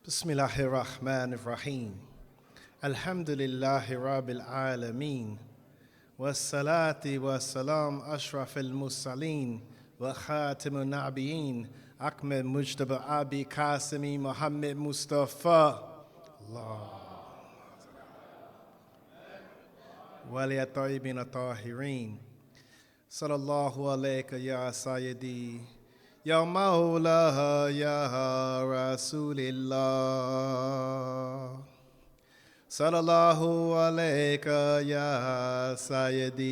Bismillahir Rahmanir Rahim. Alhamdulillahi Rabbil Alameen. Wassalati wassalam ashraf al-mursaleen wa khatim al-nabiyeen Ahmed Mujtaba Abi Qasimi Muhammad Mustafa. Allah. Wali at-tayyibin at-tahirin. Sallallahu alayka ya Sayyidi. Ya Mawla ya Rasulillah. Sallallahu alayka ya Sayyidi.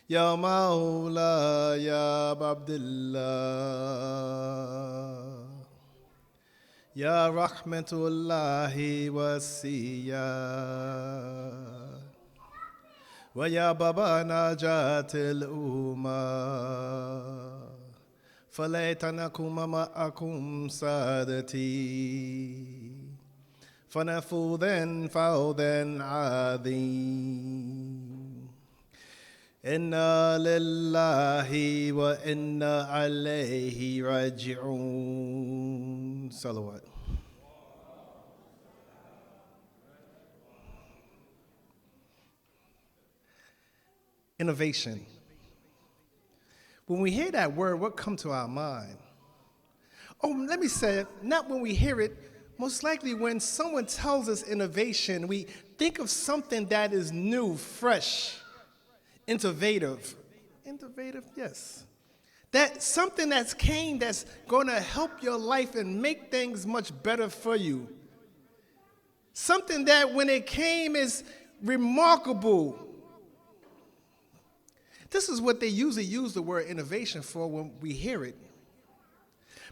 Ya Mawla ya Abdullah. Ya Rahmatullahi Wasiyah. ويا بابا نجاة الأمة فليتنكم معكم سادتي فنفوذا فوذا عظيم إنا لله وإنا عليه راجعون صلوات. Innovation. When we hear that word, what comes to our mind? Oh, let me say it, not when we hear it, most likely when someone tells us innovation, we think of something that is new, fresh, innovative. Innovative, yes. That something that's came that's going to help your life and make things much better for you. Something that when it came is remarkable. This is what they usually use the word innovation for when we hear it.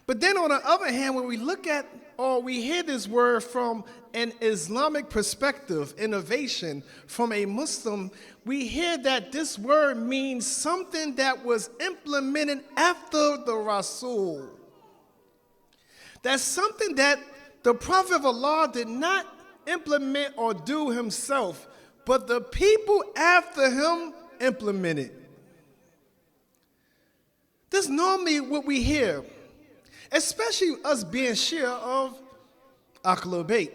But then on the other hand, when we look at or we hear this word from an Islamic perspective, innovation, from a Muslim, we hear that this word means something that was implemented after the Rasul. That's something that the Prophet of Allah did not implement or do himself, but the people after him implemented. This is normally what we hear, especially us being Shia of Ahlul Bayt.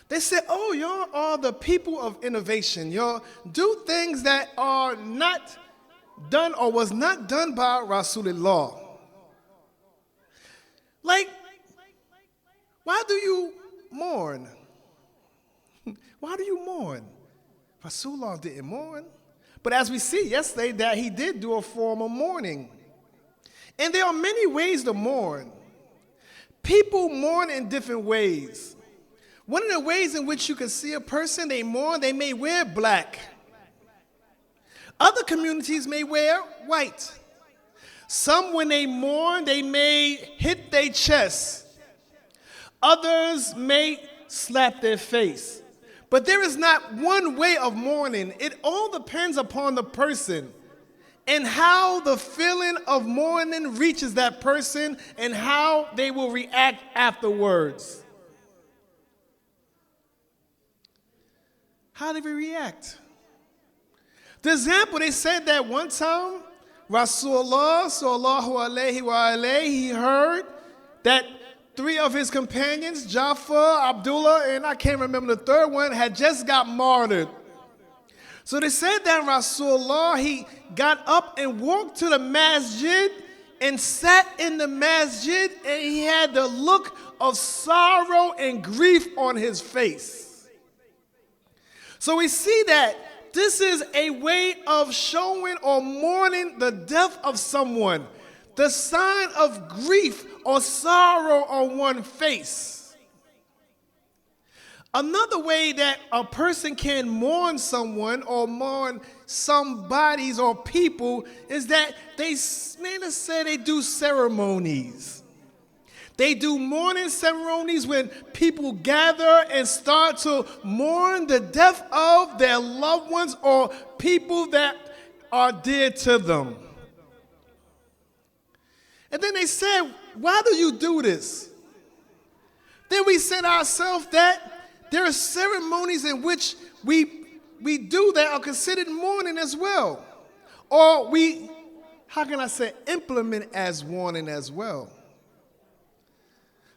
They say, oh, y'all are the people of innovation. Y'all do things that are not done or was not done by Rasulullah. Like, why do you mourn? Why do you mourn? Rasulullah didn't mourn. But as we see yesterday, that he did do a form of mourning. And there are many ways to mourn. People mourn in different ways. One of the ways in which you can see a person, they mourn, they may wear black. Other communities may wear white. Some, when they mourn, they may hit their chest. Others may slap their face. But there is not one way of mourning. It all depends upon the person and how the feeling of mourning reaches that person and how they will react afterwards. How did we react? The example, they said that one time, Rasulullah sallallahu alayhi wa alayhi, he heard that three of his companions, Jafar, Abdullah, and I can't remember the third one, had just got martyred. So they said that Rasulullah, he got up and walked to the masjid and sat in the masjid, and he had the look of sorrow and grief on his face. So we see that this is a way of showing or mourning the death of someone, the sign of grief or sorrow on one's face. Another way that a person can mourn someone or mourn some bodies or people is that they do ceremonies. They do mourning ceremonies when people gather and start to mourn the death of their loved ones or people that are dear to them. And then they said, why do you do this? Then we said to ourselves that there are ceremonies in which we do that are considered mourning as well. Or we, implement as mourning as well.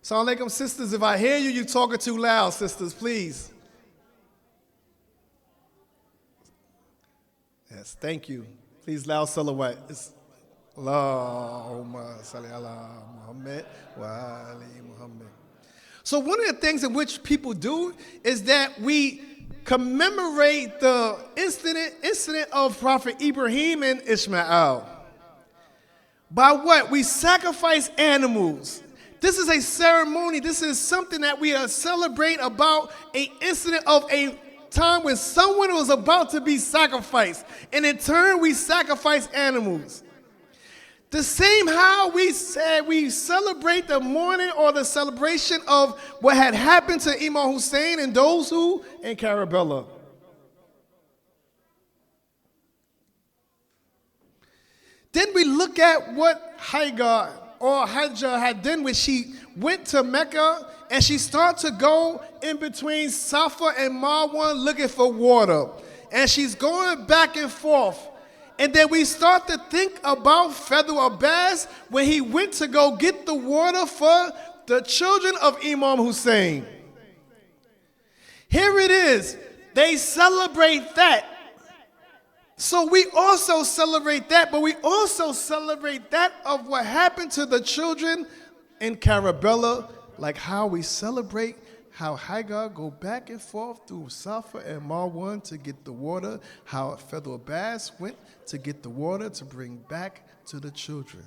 Assalamu alaikum, sisters. If I hear you, you're talking too loud, sisters, please. Yes, thank you. Please, loud salawat. It's Allahumma salli ala Muhammad wa ali Muhammad. So one of the things in which people do is that we commemorate the incident of Prophet Ibrahim and Ishmael. By what? We sacrifice animals. This is a ceremony. This is something that we celebrate about an incident of a time when someone was about to be sacrificed. And in turn, we sacrifice animals. The same how we said we celebrate the mourning or the celebration of what had happened to Imam Hussein and those who in Karbala. Then we look at what Hagar or Hajjah had done when she went to Mecca and she started to go in between Safa and Marwan looking for water. And she's going back and forth. And then we start to think about Fadl Abbas when he went to go get the water for the children of Imam Hussein. Here it is. They celebrate that. So we also celebrate that, but we also celebrate that of what happened to the children in Karbala, like how we celebrate how Hagar go back and forth through Safa and Marwan to get the water, how Fadl Abbas went to get the water to bring back to the children.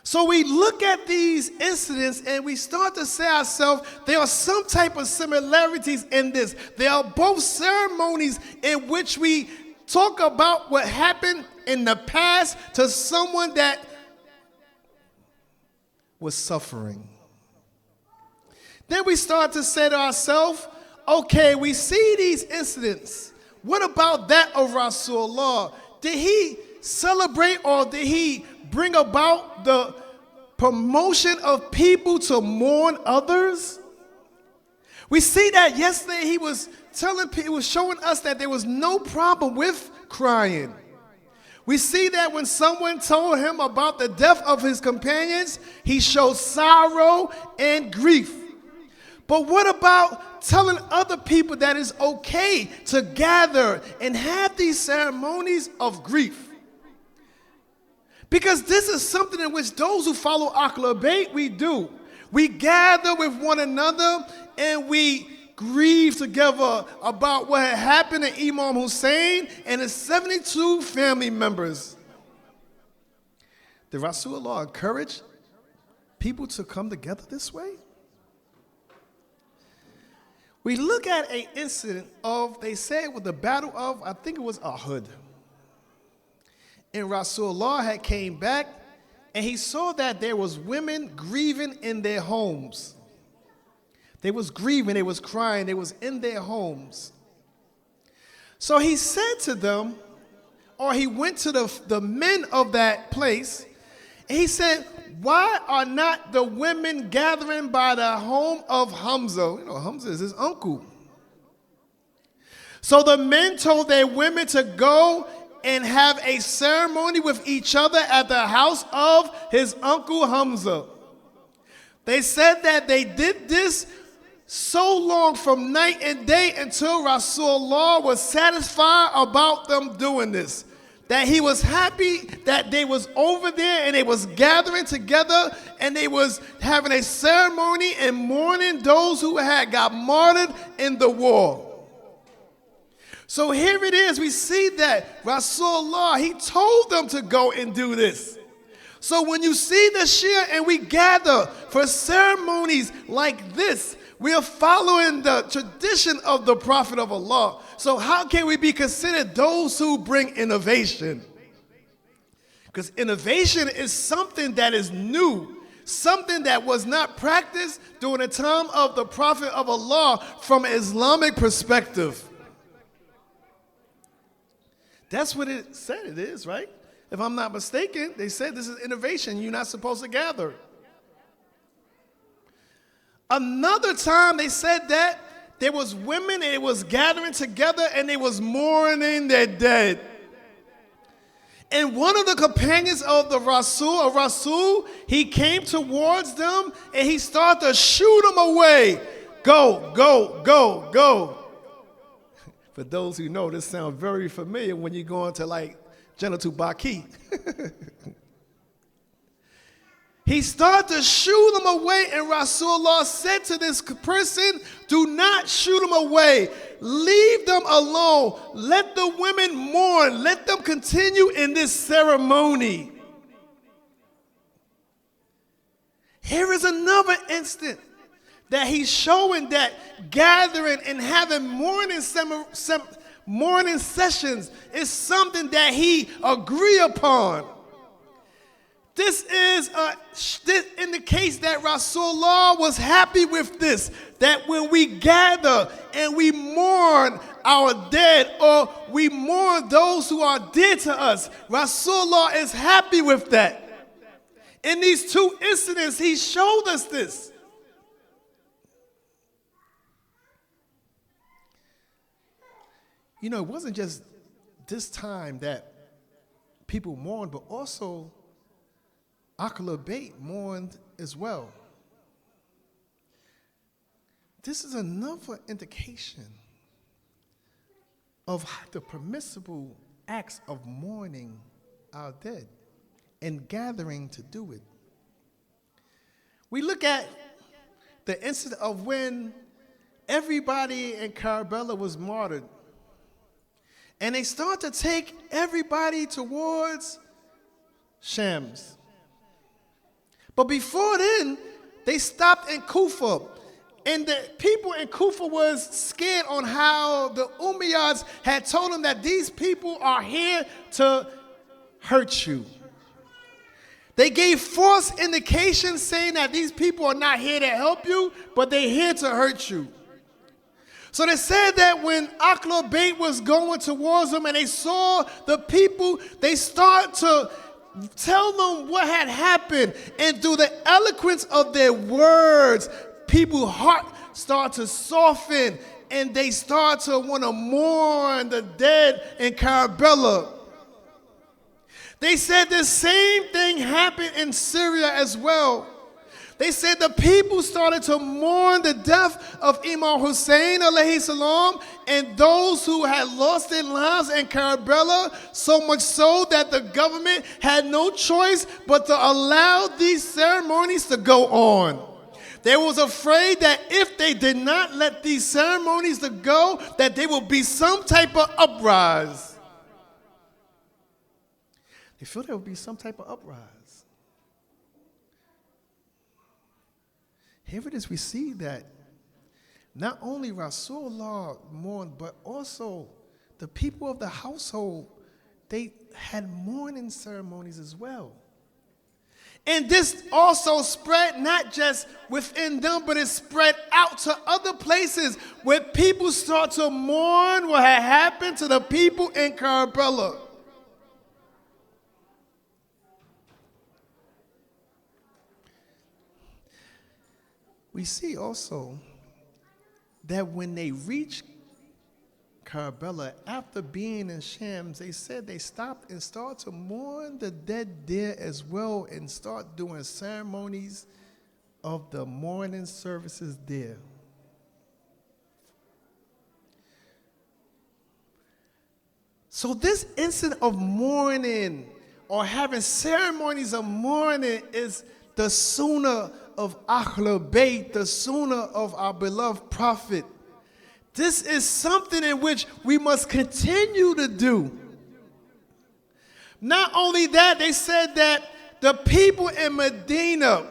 So we look at these incidents and we start to say ourselves, there are some type of similarities in this. There are both ceremonies in which we talk about what happened in the past to someone that was suffering. Then we start to say to ourselves, okay, we see these incidents. What about that of Rasulullah? Did he celebrate or did he bring about the promotion of people to mourn others? We see that yesterday he was showing us that there was no problem with crying. We see that when someone told him about the death of his companions, he showed sorrow and grief. But what about telling other people that it's okay to gather and have these ceremonies of grief? Because this is something in which those who follow Ahl Bayt, we do. We gather with one another and we grieve together about what had happened to Imam Hussein and his 72 family members. Did Rasulullah encourage people to come together this way? We look at an incident of, they say it was the battle of, I think it was Uhud. And Rasulullah had came back and he saw that there was women grieving in their homes. They was grieving, they was crying, they was in their homes. So he said to them, or he went to the men of that place, and he said, why are not the women gathering by the home of Hamza? You know, Hamza is his uncle. So the men told their women to go and have a ceremony with each other at the house of his uncle Hamza. They said that they did this so long from night and day until Rasulullah was satisfied about them doing this. That he was happy that they was over there and they was gathering together and they was having a ceremony and mourning those who had got martyred in the war. So here it is, we see that Rasulullah, he told them to go and do this. So when you see the Shia and we gather for ceremonies like this, we are following the tradition of the Prophet of Allah. So how can we be considered those who bring innovation? Because innovation is something that is new, something that was not practiced during the time of the Prophet of Allah from an Islamic perspective. That's what it said it is, right? If I'm not mistaken, they said this is innovation. You're not supposed to gather. Another time they said that there was women and it was gathering together and they was mourning their dead. And one of the companions of the Rasul, he came towards them and he started to shoot them away. Go, go, go, go. For those who know, this sounds very familiar when you go into like Genital Baki. He started to shoot them away, and Rasulullah said to this person, do not shoot them away. Leave them alone. Let the women mourn. Let them continue in this ceremony. Here is another instant that he's showing that gathering and having mourning sessions is something that he agree upon. This indicates that Rasulullah was happy with this, that when we gather and we mourn our dead or we mourn those who are dear to us, Rasulullah is happy with that. In these two incidents, he showed us this. You know, it wasn't just this time that people mourned, but also Al-Seraj mourned as well. This is another indication of the permissible acts of mourning our dead and gathering to do it. We look at the incident of when everybody in Karbala was martyred, and they start to take everybody towards Shams. But before then, they stopped in Kufa. And the people in Kufa was scared on how the Umayyads had told them that these people are here to hurt you. They gave false indications saying that these people are not here to help you, but they're here to hurt you. So they said that when Al-Seraj was going towards them and they saw the people, they started to tell them what had happened. And through the eloquence of their words, people's heart start to soften and they start to want to mourn the dead in Karbala. They said the same thing happened in Syria as well. They said the people started to mourn the death of Imam Hussein alayhi salam and those who had lost their lives in Karbala, so much so that the government had no choice but to allow these ceremonies to go on. They was afraid that if they did not let these ceremonies to go, that there would be some type of uprise. They feel there would be some type of uprise. Here it is, we see that not only Rasulullah mourned, but also the people of the household, they had mourning ceremonies as well. And this also spread not just within them, but it spread out to other places where people start to mourn what had happened to the people in Karbala. We see also that when they reached Karbala, after being in Shams, they said they stopped and started to mourn the dead there as well and start doing ceremonies of the mourning services there. So this incident of mourning or having ceremonies of mourning is the sunnah of Ahlul Bayt, the sunnah of our beloved Prophet. This is something in which we must continue to do. Not only that, they said that the people in Medina,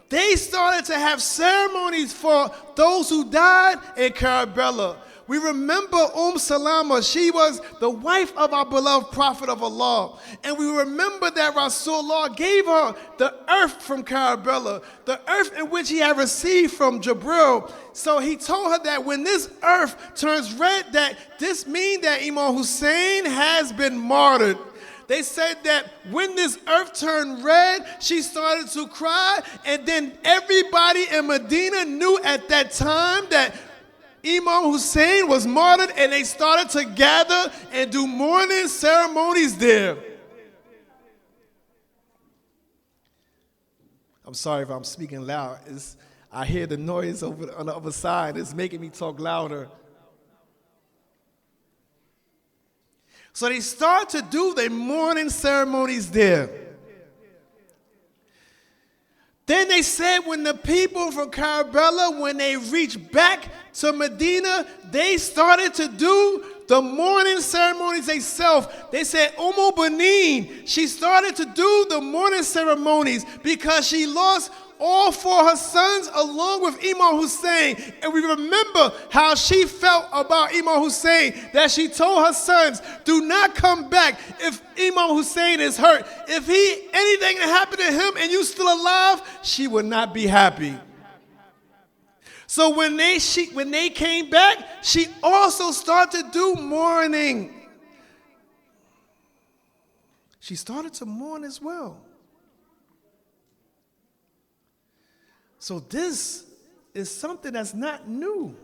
they started to have ceremonies for those who died in Karbala. We remember Salama, she was the wife of our beloved Prophet of Allah. And we remember that Rasulullah gave her the earth from Karbala, the earth in which he had received from Jibril. So he told her that when this earth turns red, that this means that Imam Hussein has been martyred. They said that when this earth turned red, she started to cry. And then everybody in Medina knew at that time that Imam Hussein was martyred, and they started to gather and do mourning ceremonies there. I'm sorry if I'm speaking loud. I hear the noise on the other side. It's making me talk louder. So they start to do their mourning ceremonies there. Then they said when the people from Karbala, when they reached back to Medina, they started to do the mourning ceremonies themselves. They said Benin, she started to do the mourning ceremonies because she lost all four of her sons along with Imam Hussein. And we remember how she felt about Imam Hussein, that she told her sons, do not come back if Imam Hussein is hurt. If anything happened to him and you still alive, she would not be happy. So when they came back, she also started to do mourning. She started to mourn as well. So this is something that's not new.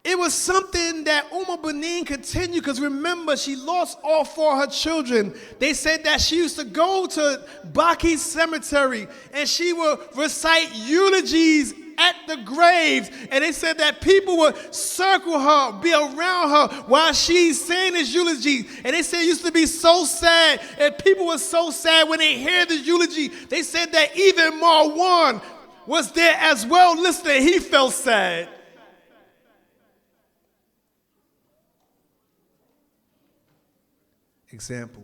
It was something that Benin continued, because remember, she lost all four of her children. They said that she used to go to Baki Cemetery and she would recite eulogies at the graves. And they said that people would circle her, be around her while she's saying this eulogy. And they said it used to be so sad. And people were so sad when they hear the eulogy. They said that even Marwan was there as well listening. He felt sad. Example.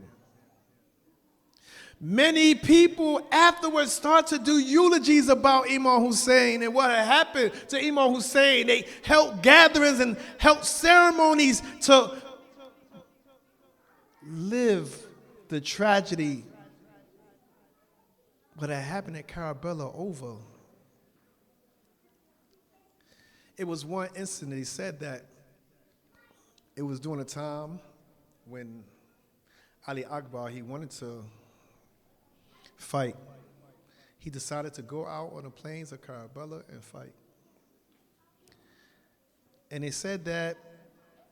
Many people afterwards start to do eulogies about Imam Hussein and what had happened to Imam Hussein. They held gatherings and held ceremonies to live the tragedy what had happened at Karbala over. It was one incident, he said that it was during a time when Ali Akbar, he wanted to fight. He decided to go out on the plains of Karbala and fight. And they said that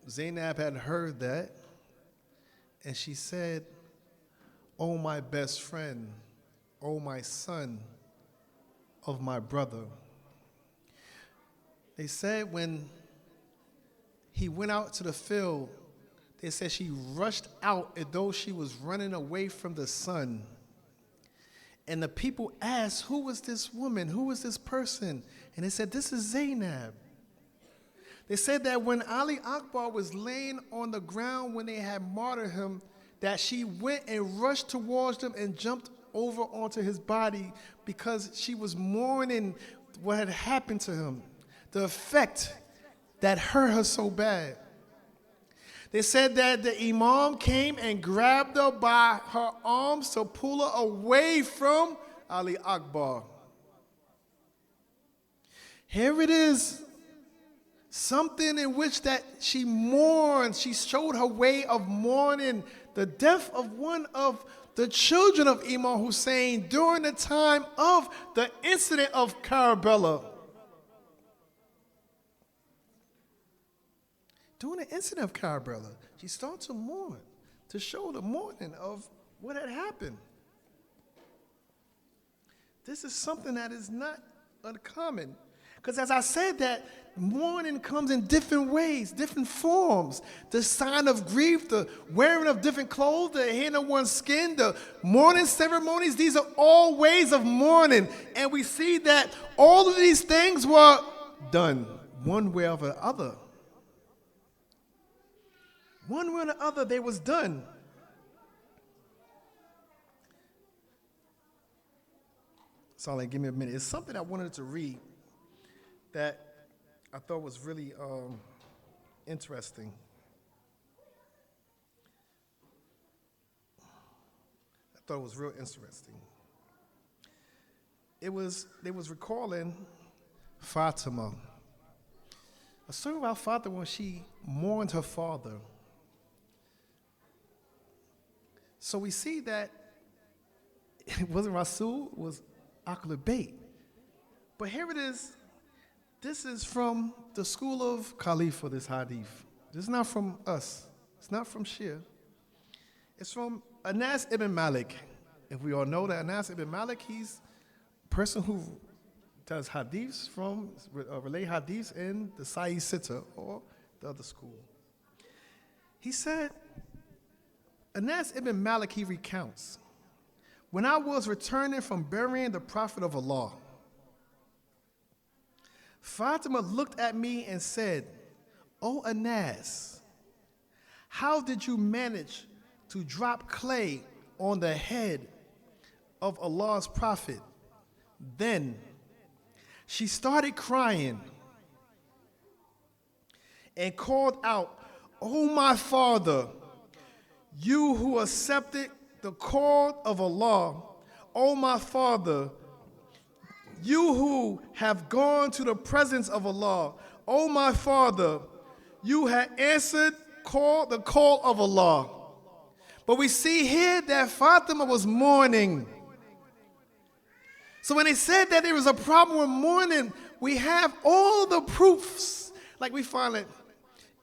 Zainab had heard that, and she said, "Oh, my best friend, oh, my son of my brother." They said when he went out to the field, they said she rushed out as though she was running away from the sun. And the people asked, who was this woman? Who was this person? And they said, this is Zainab. They said that when Ali Akbar was laying on the ground when they had martyred him, that she went and rushed towards him and jumped over onto his body because she was mourning what had happened to him, the effect that hurt her so bad. They said that the Imam came and grabbed her by her arms to pull her away from Ali Akbar. Here it is, something in which that she mourned. She showed her way of mourning the death of one of the children of Imam Hussein during the time of the incident of Karbala. During the incident of Karbala, she started to mourn, to show the mourning of what had happened. This is something that is not uncommon. Because as I said, that mourning comes in different ways, different forms. The sign of grief, the wearing of different clothes, the hair on one's skin, the mourning ceremonies, these are all ways of mourning. And we see that all of these things were done one way or the other. One way or the other, they was done. Solid, give me a minute. It's something I wanted to read that I thought was really interesting. I thought it was real interesting. They was recalling Fatima. A story about Fatima when she mourned her father. So we see that it wasn't Rasul, it was Ahlul Bayt. But here it is. This is from the school of Khalifa, this hadith. This is not from us. It's not from Shia. It's from Anas ibn Malik. if we all know that Anas ibn Malik, he's a person who does hadiths from, relay hadiths in the Saed Sitta or the other school. He said, Anas ibn Malik, he recounts, when I was returning from burying the Prophet of Allah, Fatima looked at me and said, "O Anas, how did you manage to drop clay on the head of Allah's Prophet?" Then she started crying and called out, "O my father, you who accepted the call of Allah, O my father, you who have gone to the presence of Allah, O my father, you have answered the call of Allah." But we see here that Fatima was mourning. So when they said that there was a problem with mourning, we have all the proofs. Like we find it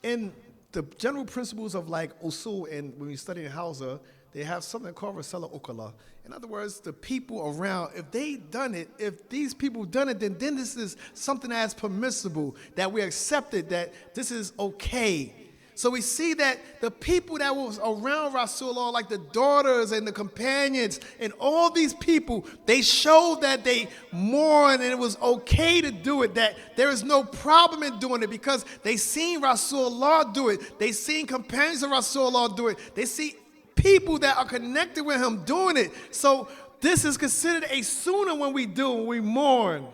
in the general principles of like usul, and when we study in Hausa, they have something called Rasala Ukala. In other words, the people around, if they done it, if these people done it, then this is something that's permissible, that we accepted, that this is okay. So we see that the people that was around Rasulullah, like the daughters and the companions and all these people, they showed that they mourned and it was okay to do it, that there is no problem in doing it because they seen Rasulullah do it. They seen companions of Rasulullah do it. They see people that are connected with him doing it. So this is considered a sunnah when we mourn.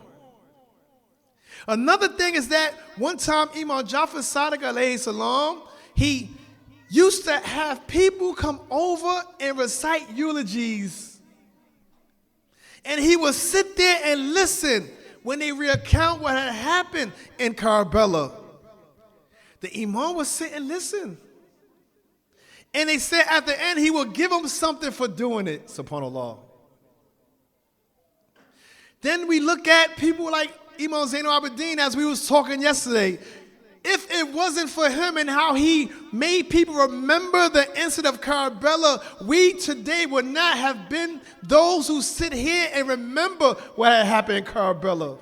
Another thing is that one time Imam Jafar Sadiq alayhi salam, he used to have people come over and recite eulogies. And he would sit there and listen when they recount what had happened in Karbala. The Imam would sit and listen. And they said at the end he would give them something for doing it, subhanAllah. Then we look at people like Imam Zainul Abidin, as we was talking yesterday. If it wasn't for him and how he made people remember the incident of Karbala, we today would not have been those who sit here and remember what had happened in Karbala.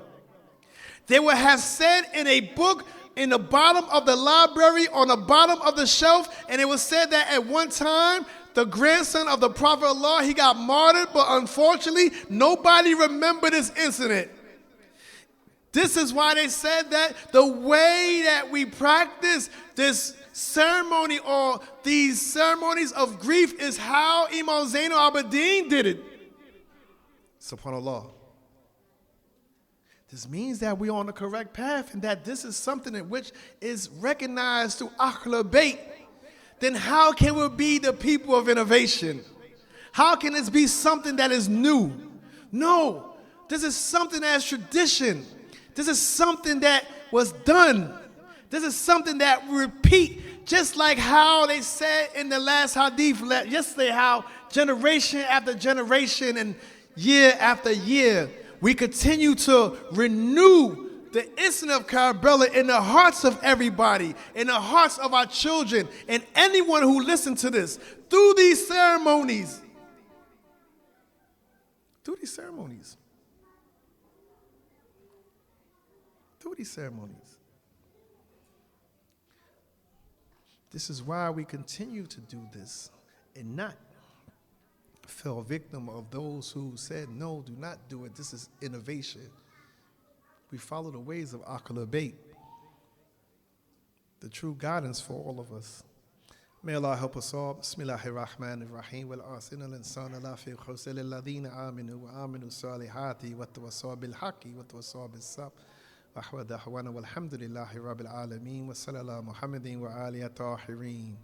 They would have said in a book in the bottom of the library, on the bottom of the shelf, and it was said that at one time, the grandson of the Prophet of Allah, he got martyred, but unfortunately, nobody remembered this incident. This is why they said that the way that we practice this ceremony or these ceremonies of grief is how Imam Zainul Abidin did it. SubhanAllah. This means that we're on the correct path and that this is something in which is recognized through Ahlul Bayt. Then how can we be the people of innovation? How can this be something that is new? No, this is something that is tradition. This is something that was done. This is something that we repeat, just like how they said in the last hadith yesterday, how generation after generation and year after year, we continue to renew the incident of Karbala in the hearts of everybody, in the hearts of our children, and anyone who listens to this, through these ceremonies. Through these ceremonies. Through these ceremonies. This is why we continue to do this and not fell victim of those who said, no, do not do it. This is innovation. We follow the ways of Ahlul Bayt, the true guidance for all of us. May Allah help us all. Bismillahir Rahmanir Rahim. Wal asina al-insana la fi khusr lil ladina aminu wa aminu salihati wa tawassaw bil haqqi wa tawassaw bis sabr. Wa huwa da'wana walhamdulillahi rabbil alamin wa sallallahu Muhammadin wa alihi tahirin.